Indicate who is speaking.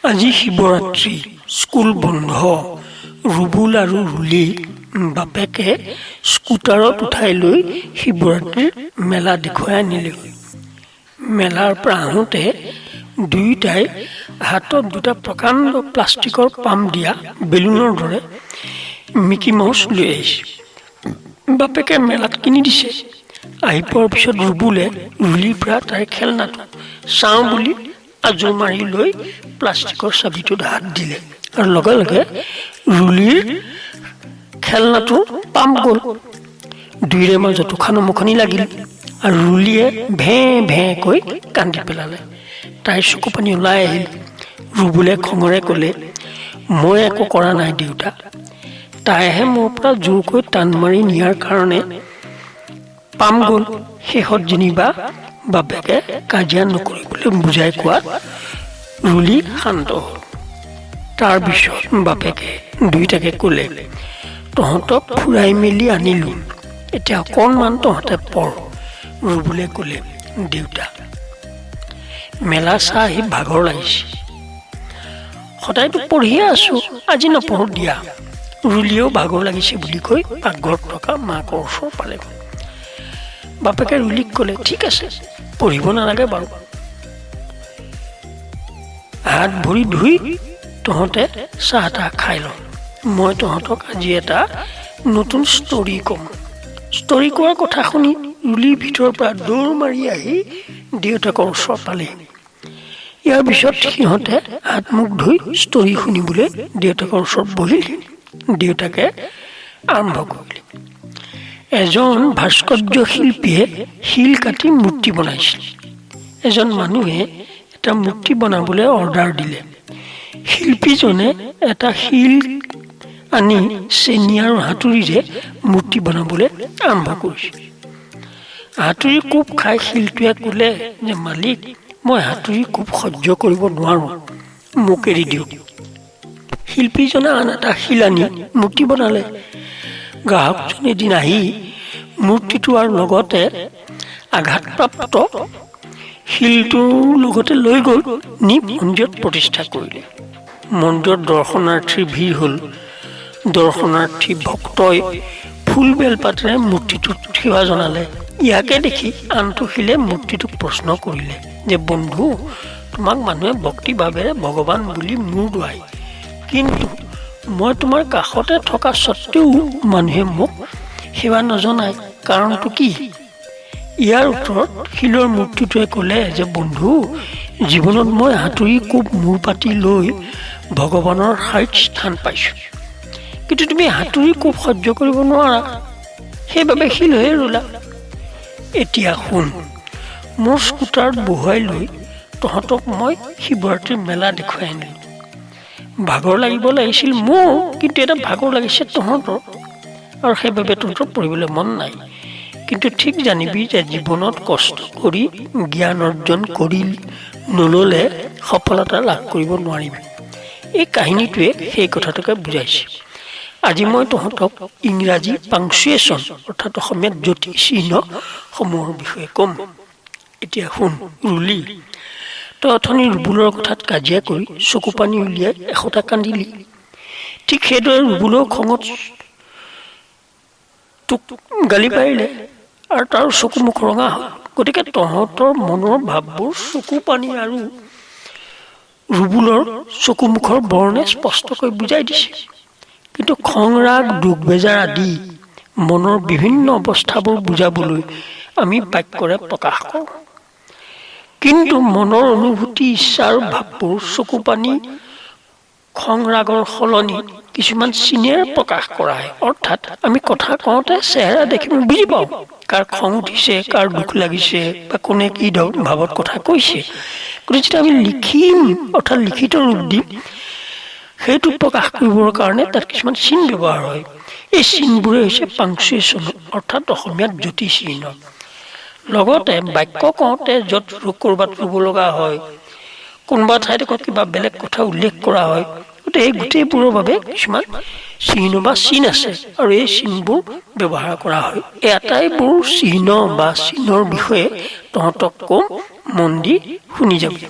Speaker 1: আজি শিৱৰাত্ৰি স্কুল বন্ধ ৰুবুল আৰু ৰুলি বাপেকে স্কুটাৰত উঠাই লৈ শিৱৰাত্ৰিৰ মেলা দেখুৱাই আনিলে মেলাৰ পৰা আহোঁতে দুয়োটাই হাতত দুটা প্ৰকাণ্ড প্লাষ্টিকৰ পাম দিয়া বেলুনৰ দৰে মিকি মাউচ লৈ আহিছে বাপেকে মেলাত কিনি দিছে আহি পোৱাৰ পিছত ৰুবুলে ৰুলিৰ পৰা তাইৰ খেলনাটো চাওঁ বুলি আজো মাৰি লৈ প্লাষ্টিকৰ চাবিটোত হাত দিলে আৰু লগে লগে ৰুলিৰ খেলনাটো পাম গ'ল দুইৰে মাজত উখানমুখনি লাগিল আৰু ৰুলিয়ে ভেঁ ভেঁ কৈ কান্দি পেলালে তাইৰ চকু পানী ওলাই আহিল ৰুবুলে খঙৰে ক'লে মই একো কৰা নাই দেউতা তাইহে মোৰ পৰা জোৰকৈ টান মাৰি নিয়াৰ কাৰণে পাম গ'ল শেষত যেনিবা বাপেকে কাজিয়া নকৰিবলৈ বুজাই কোৱাত ৰুলি শান্ত হ'ল তাৰ পিছত বাপেকে দুইটাকে ক'লে তহঁতক ফুৰাই মেলি আনিলো এতিয়া অকণমান তহঁতে পঢ় ৰুবুলে ক'লে দেউতা মেলা চাই আহি ভাগৰ লাগিছে সদায়তো পঢ়িয়ে আছো আজি নপঢ়ো দিয়া ৰুলিয়েও ভাগৰ লাগিছে বুলি কৈ পাকঘৰত থকা মাকৰ ওচৰ পালে বাপেকে ৰুলিক ক'লে ঠিক আছে পঢ়িব নালাগে বাৰু হাত ভৰি ধুই তহঁতে চাহ তাহ খাই ল মই তহঁতক আজি এটা নতুন ষ্টৰী ক'ম ষ্টৰী কোৱাৰ কথা শুনি ৰুলিৰ ভিতৰৰ পৰা দৌৰ মাৰি আহি দেউতাকৰ ওচৰ পালে ইয়াৰ পিছত সিহঁতে হাত মুখ ধুই ষ্টৰী শুনিবলৈ দেউতাকৰ ওচৰত বহিল দেউতাকে আৰম্ভ কৰিলে এজন ভাস্কৰ্য শিল্পীয়ে শিল কাটি মূৰ্তি বনাইছিল এজন মানুহে এটা মূৰ্তি বনাবলৈ অৰ্ডাৰ দিলে শিল্পীজনে এটা শিল আনি চেনি আৰু হাতুৰিৰে মূৰ্তি বনাবলৈ আৰম্ভ কৰিছিল হাতুৰি কোব খাই শিলটোৱে ক'লে যে মালিক মই হাতুৰি কোব সহ্য কৰিব নোৱাৰো মোক এৰি দিয়ক শিল্পীজনে আন এটা শিল আনি মূৰ্তি বনালে গ্ৰাহকজন এদিন আহি মূৰ্তিটো আৰু লগতে আঘাতপ্ৰাপ্ত শিলটোৰ লগতে লৈ গ'ল নি মন্দিৰত প্ৰতিষ্ঠা কৰিলে মন্দিৰত দৰ্শনাৰ্থীৰ ভিৰ হ'ল দৰ্শনাৰ্থী ভক্তই ফুল বেলপাতেৰে মূৰ্তিটোত সেৱা জনালে ইয়াকে দেখি আনটো শিলে মূৰ্তিটোক প্ৰশ্ন কৰিলে যে বন্ধু তোমাক মানুহে ভক্তিভাৱেৰে ভগৱান বুলি মূৰ দোৱাই কিন্তু মই তোমাৰ কাষতে থকা স্বত্তেও মানুহে মোক সেৱা নজনায় কাৰণটো কি ইয়াৰ উত্তৰত শিলৰ মূৰ্তিটোৱে ক'লে যে বন্ধু জীৱনত মই হাতুৰি কোব মূৰ পাতি লৈ ভগৱানৰ শাৰীত স্থান পাইছোঁ কিন্তু তুমি হাতুৰি কোব সহ্য কৰিব নোৱাৰা সেইবাবে শিল হৈ ৰুলা এতিয়া শুন মোৰ স্কুটাৰত বহুৱাই লৈ তহঁতক মই শিৱৰাত্ৰিৰ মেলা দেখুৱাই আনিলোঁ ভাগৰ লাগিব লাগিছিল মোৰ কিন্তু এটা ভাগৰ লাগিছে তহঁতৰ আৰু সেইবাবে তহঁতৰ পঢ়িবলৈ মন নাই কিন্তু ঠিক জানিবি যে জীৱনত কষ্ট কৰি জ্ঞান অৰ্জন কৰি নল'লে সফলতা লাভ কৰিব নোৱাৰিবি এই কাহিনীটোৱে সেই কথাটোকে বুজাইছে আজি মই তহঁতক ইংৰাজী পাংচুৱেশ্যন অৰ্থাৎ অসমীয়াত জ্যোতি চিহ্নসমূহৰ বিষয়ে ক'ম এতিয়া শুন ৰুলি তই অথনি ৰুবুলৰ কথাত কাজিয়া কৰি চকু পানী উলিয়াই এশটা কান্দিলি ঠিক সেইদৰে ৰুবুলৰ খঙত তোক গালি পাৰিলে আৰু তাৰ চকু মুখ ৰঙা হ'ল গতিকে তহঁতৰ মনৰ ভাৱবোৰ চকু পানী আৰু ৰুবুলৰ চকু মুখৰ বৰ্ণে স্পষ্টকৈ বুজাই দিছে কিন্তু খং ৰাগ দুখ বেজাৰ আদি মনৰ বিভিন্ন অৱস্থাবোৰ বুজাবলৈ আমি বাক্যৰে প্ৰকাশ কৰোঁ কিন্তু মনৰ অনুভূতি ইচ্ছা আৰু ভাৱবোৰ চকু পানী খং ৰাগৰ সলনি কিছুমান চিনেৰে প্ৰকাশ কৰা হয় অৰ্থাৎ আমি কথা কওঁতে চেহেৰা দেখি বুজি পাওঁ কাৰ খং উঠিছে কাৰ দুখ লাগিছে বা কোনে কি ভাৱত কথা কৈছে গতিকে যেতিয়া আমি লিখিম অৰ্থাৎ লিখিত ৰূপ দিম সেইটো প্ৰকাশ কৰিবৰ কাৰণে তাত কিছুমান চিন ব্যৱহাৰ হয় এই চিনবোৰে হৈছে পাংচুৱেশ্যন অৰ্থাৎ অসমীয়াত জ্যোতি চিহ্ন লগতে বাক্য কওঁতে য'ত ক'ৰবাত ৰুব লগা হয় কোনোবা ঠাইত আকৌ কিবা বেলেগ কথা উল্লেখ কৰা হয় গতিকে এই গোটেইবোৰৰ বাবে কিছুমান চিহ্ন বা চিন আছে আৰু এই চিনবোৰ ব্যৱহাৰ কৰা হয় এই আটাইবোৰ চিহ্ন বা চিনৰ বিষয়ে তহঁতক ক'ম মন দি শুনি যাবি